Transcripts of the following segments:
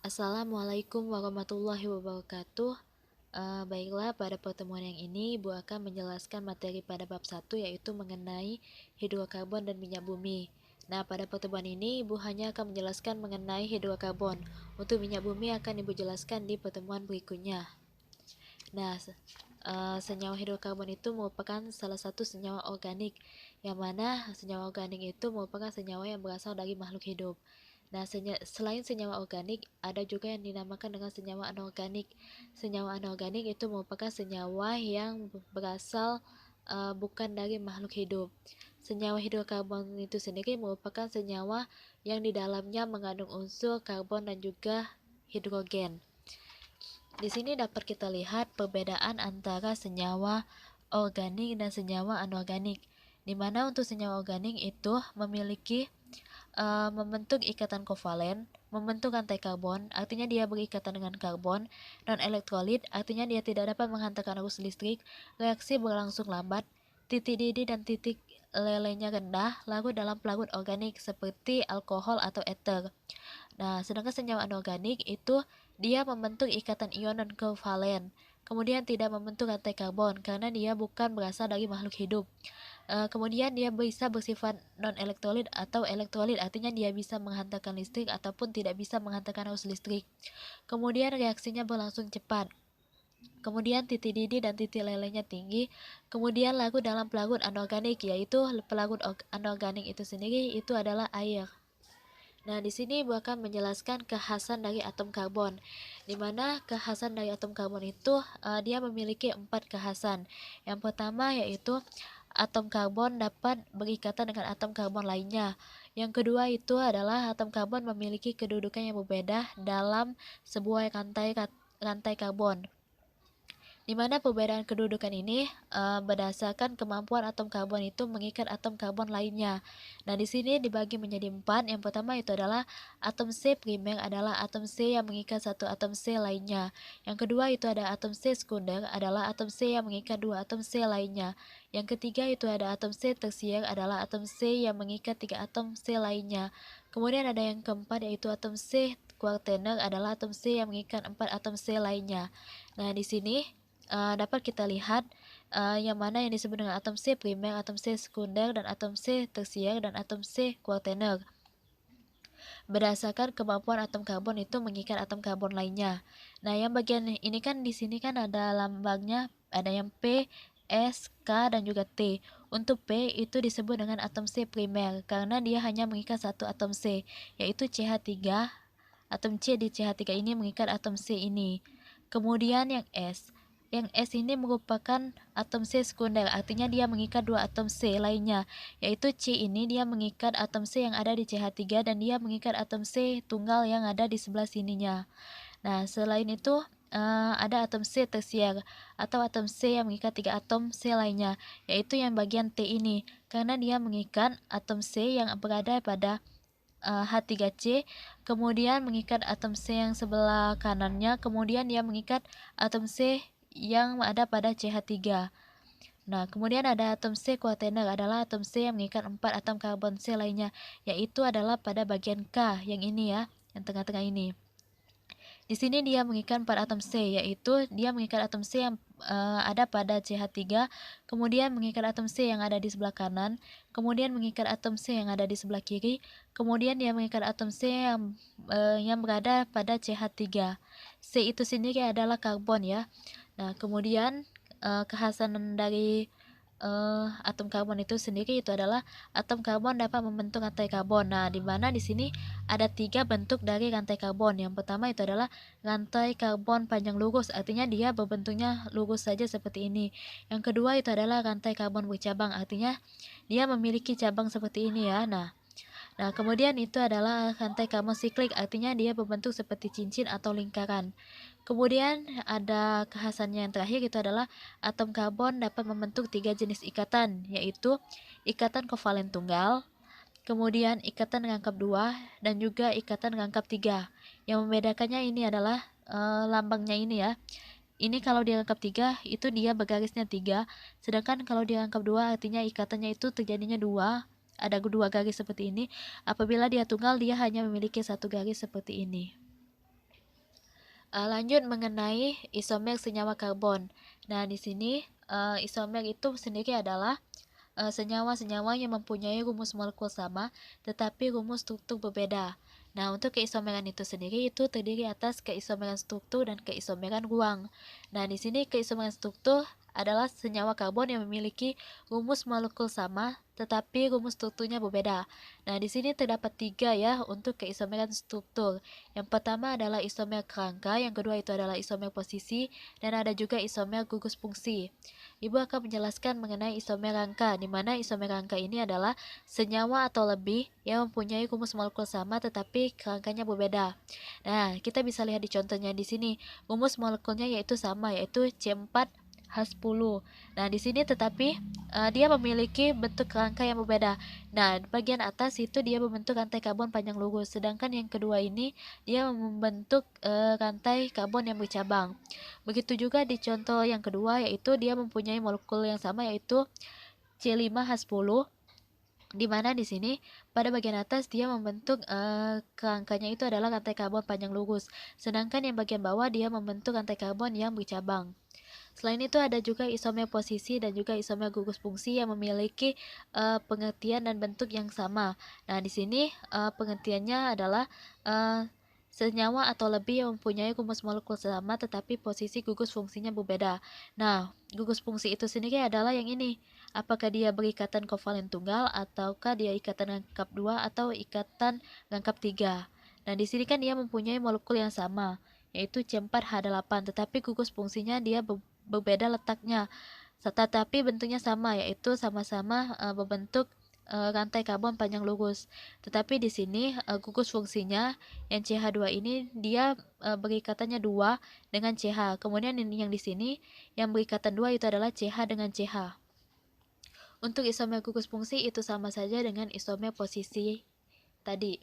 Assalamualaikum warahmatullahi wabarakatuh. Baiklah, pada pertemuan yang ini Ibu akan menjelaskan materi pada bab 1 yaitu mengenai hidrokarbon dan minyak bumi. Nah, pada pertemuan ini Ibu hanya akan menjelaskan mengenai hidrokarbon. Untuk minyak bumi akan Ibu jelaskan di pertemuan berikutnya. Nah, senyawa hidrokarbon itu merupakan salah satu senyawa organik, yang mana senyawa organik itu merupakan senyawa yang berasal dari makhluk hidup. Nah, selain senyawa organik, ada juga yang dinamakan dengan senyawa anorganik. Senyawa anorganik itu merupakan senyawa yang berasal bukan dari makhluk hidup. Senyawa hidrokarbon itu sendiri merupakan senyawa yang di dalamnya mengandung unsur karbon dan juga hidrogen. Di sini dapat kita lihat perbedaan antara senyawa organik dan senyawa anorganik. Di mana untuk senyawa organik itu memiliki membentuk ikatan kovalen, membentuk rantai karbon, artinya dia berikatan dengan karbon, non-elektrolit, artinya dia tidak dapat menghantarkan arus listrik, reaksi berlangsung lambat, titik didih dan titik lelenya rendah, larut dalam pelarut organik seperti alkohol atau ether. Nah, sedangkan senyawa anorganik itu dia membentuk ikatan ion non kovalen, kemudian tidak membentuk rantai karbon karena dia bukan berasal dari makhluk hidup. Kemudian dia bisa bersifat non-elektrolit atau elektrolit, artinya dia bisa menghantarkan listrik ataupun tidak bisa menghantarkan arus listrik. Kemudian reaksinya berlangsung cepat. Kemudian titik didih dan titik lelenya tinggi. Kemudian larut dalam pelarut anorganik, yaitu pelarut anorganik itu sendiri itu adalah air. Nah, di sini Ibu akan menjelaskan kekhasan dari atom karbon, di mana kekhasan dari atom karbon itu dia memiliki 4 kekhasan. Yang pertama yaitu atom karbon dapat berikatan dengan atom karbon lainnya. Yang kedua itu adalah atom karbon memiliki kedudukan yang berbeda dalam sebuah rantai karbon, di mana perbedaan kedudukan ini berdasarkan kemampuan atom karbon itu mengikat atom karbon lainnya. Nah, di sini dibagi menjadi 4. Yang pertama itu adalah atom C primer adalah atom C yang mengikat satu atom C lainnya. Yang kedua itu ada atom C sekunder adalah atom C yang mengikat dua atom C lainnya. Yang ketiga itu ada atom C tersier adalah atom C yang mengikat tiga atom C lainnya. Kemudian ada yang keempat yaitu atom C kuartener adalah atom C yang mengikat empat atom C lainnya. Nah, di sini dapat kita lihat yang mana yang disebut dengan atom C primer, atom C sekunder, dan atom C tersier, dan atom C kuartener. Berdasarkan kemampuan atom karbon itu mengikat atom karbon lainnya. Nah, yang bagian ini kan di sini kan ada lambangnya, ada yang P, S, K, dan juga T. Untuk P itu disebut dengan atom C primer karena dia hanya mengikat satu atom C, yaitu CH3. Atom C di CH3 ini mengikat atom C ini. Kemudian yang S. Yang S ini merupakan atom C sekunder, artinya dia mengikat dua atom C lainnya, yaitu C ini dia mengikat atom C yang ada di CH3 dan dia mengikat atom C tunggal yang ada di sebelah sininya. Nah, selain itu ada atom C tersier atau atom C yang mengikat tiga atom C lainnya, yaitu yang bagian T ini, karena dia mengikat atom C yang berada pada H3C, kemudian mengikat atom C yang sebelah kanannya, kemudian dia mengikat atom C yang ada pada CH3. Nah, kemudian ada atom C kuartener adalah atom C yang mengikat 4 atom karbon C lainnya, yaitu adalah pada bagian K yang ini ya, yang tengah-tengah ini. Di sini dia mengikat 4 atom C, yaitu dia mengikat atom C yang ada pada CH3, kemudian mengikat atom C yang ada di sebelah kanan, kemudian mengikat atom C yang ada di sebelah kiri, kemudian dia mengikat atom C yang berada pada CH3. C itu sendiri adalah karbon ya. Nah, kemudian kekhasan dari atom karbon itu sendiri itu adalah atom karbon dapat membentuk rantai karbon. Nah, di mana di sini ada 3 bentuk dari rantai karbon. Yang pertama itu adalah rantai karbon panjang lurus, artinya dia berbentuknya lurus saja seperti ini. Yang kedua itu adalah rantai karbon bercabang, artinya dia memiliki cabang seperti ini ya. Nah, kemudian itu adalah rantai karbon siklik, artinya dia berbentuk seperti cincin atau lingkaran. Kemudian ada kekhasannya yang terakhir itu adalah atom karbon dapat membentuk 3 jenis ikatan, yaitu ikatan kovalen tunggal, kemudian ikatan rangkap 2, dan juga ikatan rangkap 3. Yang membedakannya ini adalah lambangnya ini ya. Ini kalau di rangkap 3 itu dia bergarisnya 3, sedangkan kalau di rangkap 2 artinya ikatannya itu terjadinya 2, ada 2 garis seperti ini. Apabila dia tunggal dia hanya memiliki 1 garis seperti ini. Lanjut mengenai isomer senyawa karbon. Nah, di sini isomer itu sendiri adalah senyawa-senyawa yang mempunyai rumus molekul sama tetapi rumus struktur berbeda. Nah, untuk keisomeran itu sendiri itu terdiri atas keisomeran struktur dan keisomeran ruang. Nah, di sini keisomeran struktur adalah senyawa karbon yang memiliki rumus molekul sama tetapi rumus strukturnya berbeda. Nah, di sini terdapat 3 ya untuk keisomeran struktur. Yang pertama adalah isomer kerangka, yang kedua itu adalah isomer posisi, dan ada juga isomer gugus fungsi. Ibu akan menjelaskan mengenai isomer rangka, di mana isomer rangka ini adalah senyawa atau lebih yang mempunyai rumus molekul sama tetapi kerangkanya berbeda. Nah, kita bisa lihat di contohnya di sini. Rumus molekulnya yaitu sama, yaitu C4H10. Nah, di sini tetapi dia memiliki bentuk rangka yang berbeda. Nah, bagian atas itu dia membentuk rantai karbon panjang lurus, sedangkan yang kedua ini dia membentuk rantai karbon yang bercabang. Begitu juga di contoh yang kedua, yaitu dia mempunyai molekul yang sama, yaitu C5H10, di mana di sini pada bagian atas dia membentuk kerangkanya itu adalah rantai karbon panjang lurus, sedangkan yang bagian bawah dia membentuk rantai karbon yang bercabang. Selain itu ada juga isomer posisi dan juga isomer gugus fungsi yang memiliki pengertian dan bentuk yang sama. Nah, di sini pengertiannya adalah senyawa atau lebih yang mempunyai rumus molekul sama tetapi posisi gugus fungsinya berbeda. Nah, gugus fungsi itu sendiri adalah yang ini. Apakah dia berikatan kovalen tunggal ataukah dia ikatan rangkap 2 atau ikatan rangkap 3. Nah, di sini kan dia mempunyai molekul yang sama, yaitu C4H8, tetapi gugus fungsinya dia berbeda letaknya, tetapi bentuknya sama, yaitu sama-sama berbentuk rantai karbon panjang lurus. Tetapi di sini gugus fungsinya yang CH2 ini dia berikatannya 2 dengan CH. Kemudian yang di sini yang berikatan 2 itu adalah CH dengan CH. Untuk isomer gugus fungsi itu sama saja dengan isomer posisi tadi.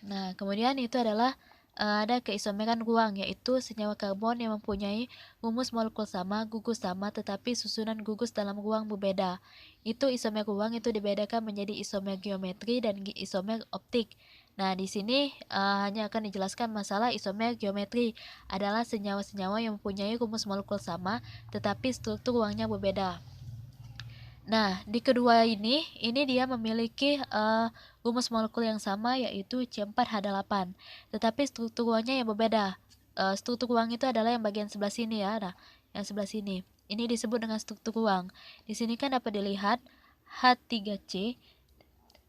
Nah, kemudian itu adalah ada keisomeran ruang, yaitu senyawa karbon yang mempunyai rumus molekul sama, gugus sama, tetapi susunan gugus dalam ruang berbeda. Itu isomer ruang itu dibedakan menjadi isomer geometri dan isomer optik. Nah, di sini hanya akan dijelaskan masalah isomer geometri adalah senyawa-senyawa yang mempunyai rumus molekul sama, tetapi struktur ruangnya berbeda. Nah, di kedua ini dia memiliki rumus molekul yang sama, yaitu C4H8, tetapi struktur ruangnya yang berbeda. Struktur ruang itu adalah yang bagian sebelah sini ya. Nah, yang sebelah sini. Ini disebut dengan struktur ruang. Di sini kan dapat dilihat H3C,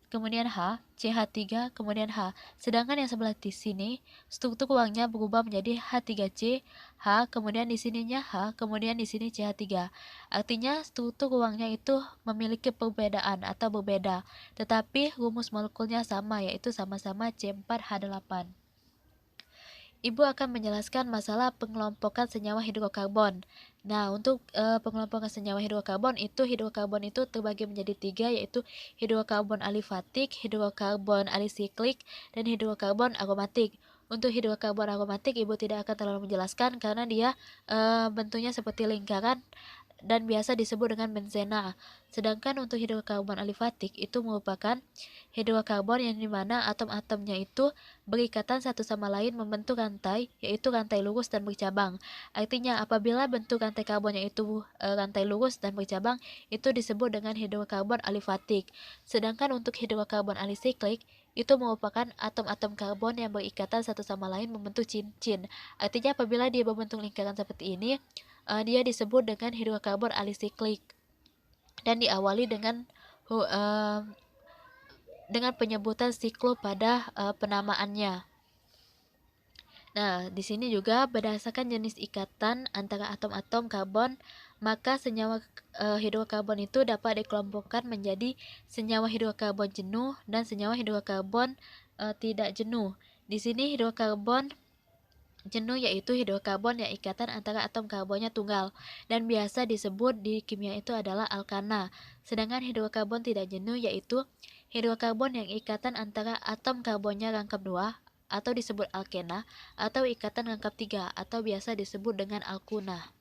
kemudian H, CH3, kemudian H. Sedangkan yang sebelah di sini, struktur ruangnya berubah menjadi H3C, H, kemudian di sininya H, kemudian di sini CH3. Artinya struktur ruangnya itu memiliki perbedaan atau berbeda, tetapi rumus molekulnya sama, yaitu sama-sama C4H8. Ibu akan menjelaskan masalah pengelompokan senyawa hidrokarbon. Nah, untuk pengelompokan senyawa hidrokarbon itu terbagi menjadi 3, yaitu hidrokarbon alifatik, hidrokarbon alisiklik, dan hidrokarbon aromatik. Untuk hidrokarbon aromatik Ibu tidak akan terlalu menjelaskan karena dia bentuknya seperti lingkaran dan biasa disebut dengan benzena. Sedangkan untuk hidrokarbon alifatik itu merupakan hidrokarbon yang dimana atom-atomnya itu berikatan satu sama lain membentuk rantai, yaitu rantai lurus dan bercabang. Artinya apabila bentuk rantai karbonnya itu rantai lurus dan bercabang, itu disebut dengan hidrokarbon alifatik. Sedangkan untuk hidrokarbon alisiklik itu merupakan atom-atom karbon yang berikatan satu sama lain membentuk cincin. Artinya apabila dia berbentuk lingkaran seperti ini, dia disebut dengan hidrokarbon alisiklik dan diawali dengan penyebutan siklo pada penamaannya. Nah, di sini juga berdasarkan jenis ikatan antara atom-atom karbon, maka senyawa hidrokarbon itu dapat dikelompokkan menjadi senyawa hidrokarbon jenuh dan senyawa hidrokarbon tidak jenuh. Di sini hidrokarbon jenuh yaitu hidrokarbon yang ikatan antara atom karbonnya tunggal dan biasa disebut di kimia itu adalah alkana. Sedangkan hidrokarbon tidak jenuh yaitu hidrokarbon yang ikatan antara atom karbonnya rangkap 2 atau disebut alkena atau ikatan rangkap 3 atau biasa disebut dengan alkuna.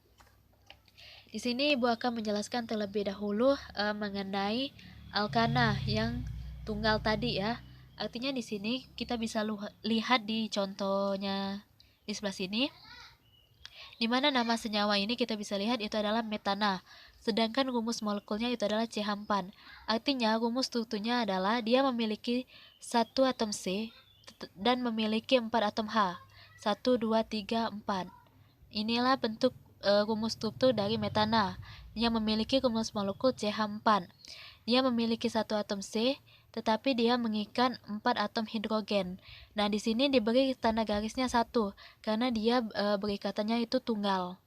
Di sini Ibu akan menjelaskan terlebih dahulu mengenai alkana yang tunggal tadi ya. Artinya di sini kita bisa lihat di contohnya di sebelah sini, di mana nama senyawa ini kita bisa lihat itu adalah metana, sedangkan rumus molekulnya itu adalah CH4. Artinya rumus strukturnya adalah dia memiliki 1 atom C dan memiliki 4 atom H. 1, 2, 3, 4. Inilah bentuk rumus struktur dari metana yang memiliki rumus molekul CH4. Dia memiliki 1 atom C, tetapi dia mengikat 4 atom hidrogen. Nah, di sini diberi tanda garisnya 1 karena dia berikatannya itu tunggal.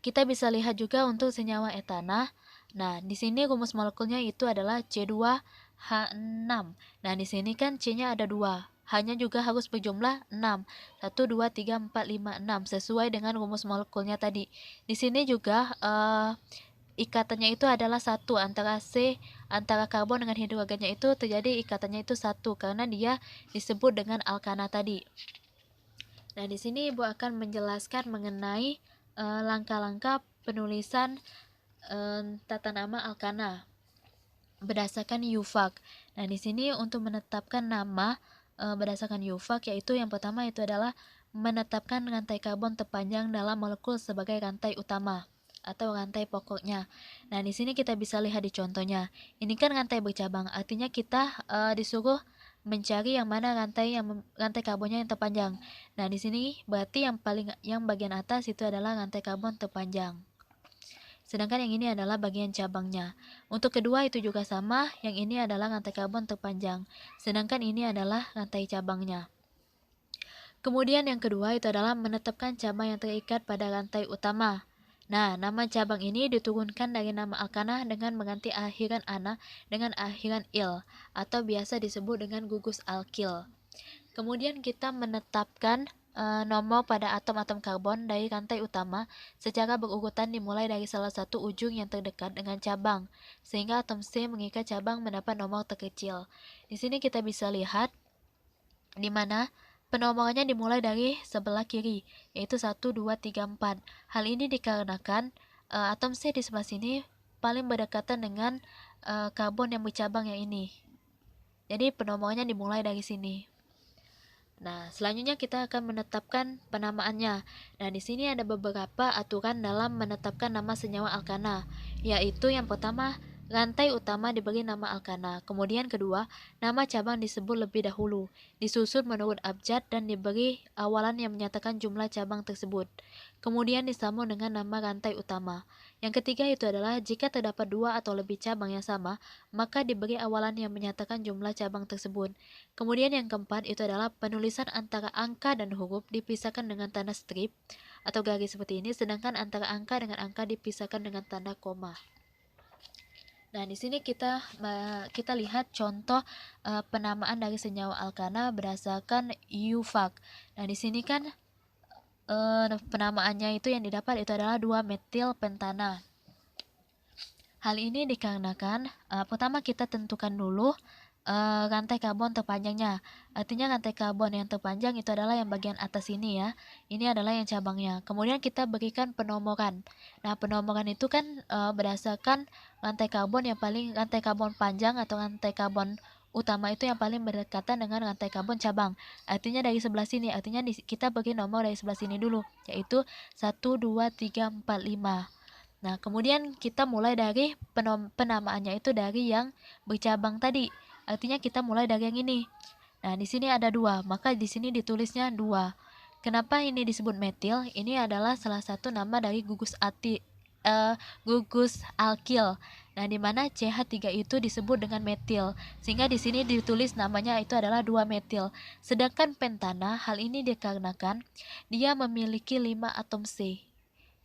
Kita bisa lihat juga untuk senyawa etana. Nah, di sini rumus molekulnya itu adalah C2H6. Nah, di sini kan C-nya ada 2. H-nya juga harus berjumlah 6. 1, 2, 3, 4, 5, 6 sesuai dengan rumus molekulnya tadi. Di sini juga ikatannya itu adalah 1 antara karbon dengan hidrogennya itu terjadi ikatannya itu 1 karena dia disebut dengan alkana tadi. Nah, di sini Ibu akan menjelaskan mengenai langkah-langkah penulisan tata nama alkana berdasarkan UVAC. Nah, di sini untuk menetapkan nama berdasarkan UVAC yaitu yang pertama itu adalah menetapkan rantai karbon terpanjang dalam molekul sebagai rantai utama atau rantai pokoknya. Nah, di sini kita bisa lihat di contohnya. Ini kan rantai bercabang, artinya kita disuruh mencari yang mana rantai karbonnya yang terpanjang. Nah, di sini berarti yang bagian atas itu adalah rantai karbon terpanjang. Sedangkan yang ini adalah bagian cabangnya. Untuk kedua itu juga sama, yang ini adalah rantai karbon terpanjang. Sedangkan ini adalah rantai cabangnya. Kemudian yang kedua itu adalah menetapkan cabang yang terikat pada rantai utama. Nah, nama cabang ini diturunkan dari nama alkana dengan mengganti akhiran ana dengan akhiran il, atau biasa disebut dengan gugus alkil. Kemudian kita menetapkan nomor pada atom-atom karbon dari rantai utama secara berurutan dimulai dari salah satu ujung yang terdekat dengan cabang, sehingga atom C mengikat cabang mendapat nomor terkecil. Di sini kita bisa lihat di mana penomorannya dimulai dari sebelah kiri, yaitu 1, 2, 3, 4. Hal ini dikarenakan atom C di sebelah sini paling berdekatan dengan karbon yang bercabang yang ini. Jadi penomorannya dimulai dari sini. Nah, selanjutnya kita akan menetapkan penamaannya. Nah, di sini ada beberapa aturan dalam menetapkan nama senyawa alkana, yaitu yang pertama, rantai utama diberi nama alkana. Kemudian kedua, nama cabang disebut lebih dahulu, disusun menurut abjad dan diberi awalan yang menyatakan jumlah cabang tersebut. Kemudian disambung dengan nama rantai utama. Yang ketiga itu adalah jika terdapat 2 atau lebih cabang yang sama, maka diberi awalan yang menyatakan jumlah cabang tersebut. Kemudian yang keempat itu adalah penulisan antara angka dan huruf dipisahkan dengan tanda strip atau garis seperti ini, sedangkan antara angka dengan angka dipisahkan dengan tanda koma. Nah, di sini kita lihat contoh penamaan dari senyawa alkana berdasarkan UVAC. Nah, di sini kan penamaannya itu yang didapat itu adalah 2-metil pentana. Hal ini dikarenakan pertama kita tentukan dulu rantai karbon terpanjangnya. Artinya rantai karbon yang terpanjang itu adalah yang bagian atas ini ya. Ini adalah yang cabangnya. Kemudian kita berikan penomoran. Nah, penomoran itu kan berdasarkan rantai karbon panjang atau rantai karbon utama itu yang paling berdekatan dengan rantai karbon cabang. Artinya dari sebelah sini. Artinya kita beri nomor dari sebelah sini dulu, yaitu 1, 2, 3, 4, 5. Nah, kemudian kita mulai dari penamaannya itu dari yang bercabang tadi. Artinya kita mulai dari yang ini. Nah, di sini ada 2, maka di sini ditulisnya 2. Kenapa ini disebut metil? Ini adalah salah satu nama dari gugus alkil. Nah, di mana CH3 itu disebut dengan metil, sehingga di sini ditulis namanya itu adalah 2-metil. Sedangkan pentana, hal ini dikarenakan dia memiliki 5 atom C,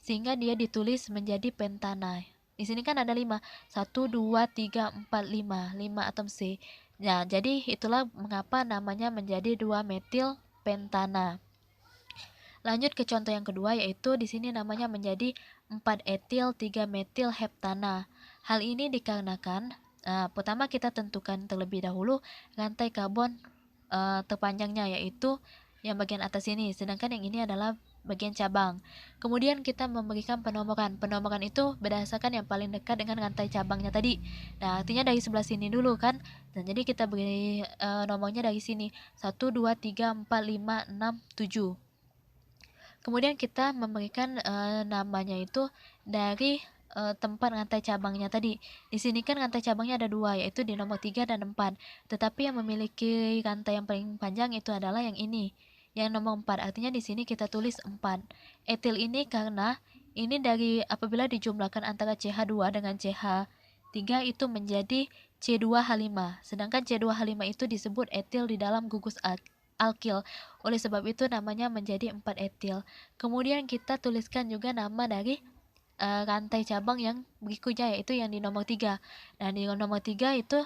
sehingga dia ditulis menjadi pentana. Di sini kan ada 5. 1, 2, 3, 4, 5. 5 atom C. Nah, jadi itulah mengapa namanya menjadi 2-metil pentana. Lanjut ke contoh yang kedua, yaitu di sini namanya menjadi 4-etil 3-metil heptana. Hal ini dikarenakan pertama kita tentukan terlebih dahulu rantai karbon terpanjangnya, yaitu yang bagian atas ini, sedangkan yang ini adalah bagian cabang. Kemudian kita memberikan penomoran. Penomoran itu berdasarkan yang paling dekat dengan rantai cabangnya tadi. Nah, artinya dari sebelah sini dulu kan. Dan jadi kita beri nomornya dari sini. 1, 2, 3, 4, 5, 6, 7. Kemudian kita memberikan namanya itu dari tempat rantai cabangnya tadi. Di sini kan rantai cabangnya ada 2, yaitu di nomor 3 dan 4. Tetapi yang memiliki rantai yang paling panjang itu adalah yang ini, yang nomor 4. Artinya di sini kita tulis 4. Etil ini karena ini dari apabila dijumlahkan antara CH2 dengan CH3 itu menjadi C2H5. Sedangkan C2H5 itu disebut etil di dalam gugus alkil. Oleh sebab itu namanya menjadi 4 etil. Kemudian kita tuliskan juga nama dari rantai cabang yang berikutnya, yaitu yang di nomor 3. Nah, di nomor 3 itu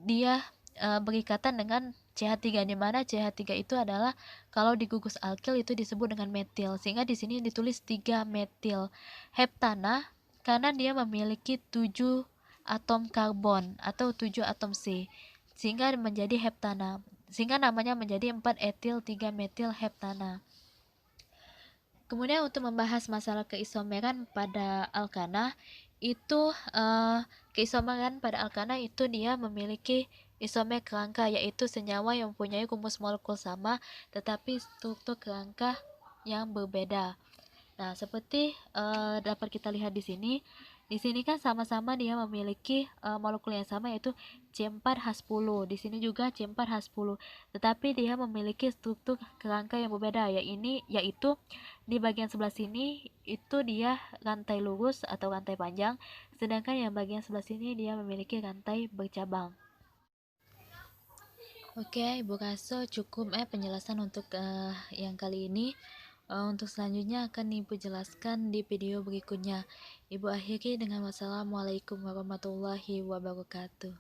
dia berikatan dengan CH3, di mana CH3 itu adalah kalau di gugus alkil itu disebut dengan metil, sehingga di sini ditulis 3 metil heptana karena dia memiliki 7 atom karbon atau 7 atom C, sehingga menjadi heptana, sehingga namanya menjadi 4 etil 3 metil heptana. Kemudian untuk membahas masalah keisomeran pada alkana itu keisomeran pada alkana itu dia memiliki isomer kerangka, yaitu senyawa yang mempunyai rumus molekul sama tetapi struktur kerangka yang berbeda. Nah, seperti dapat kita lihat di sini. Di sini kan sama-sama dia memiliki molekul yang sama, yaitu C4H10. Di sini juga C4H10. Tetapi dia memiliki struktur kerangka yang berbeda, yaitu di bagian sebelah sini itu dia rantai lurus atau rantai panjang, sedangkan yang bagian sebelah sini dia memiliki rantai bercabang. Oke, Ibu Kaso, cukup penjelasan untuk yang kali ini. Untuk selanjutnya akan Ibu jelaskan di video berikutnya. Ibu akhiri dengan wassalamualaikum warahmatullahi wabarakatuh.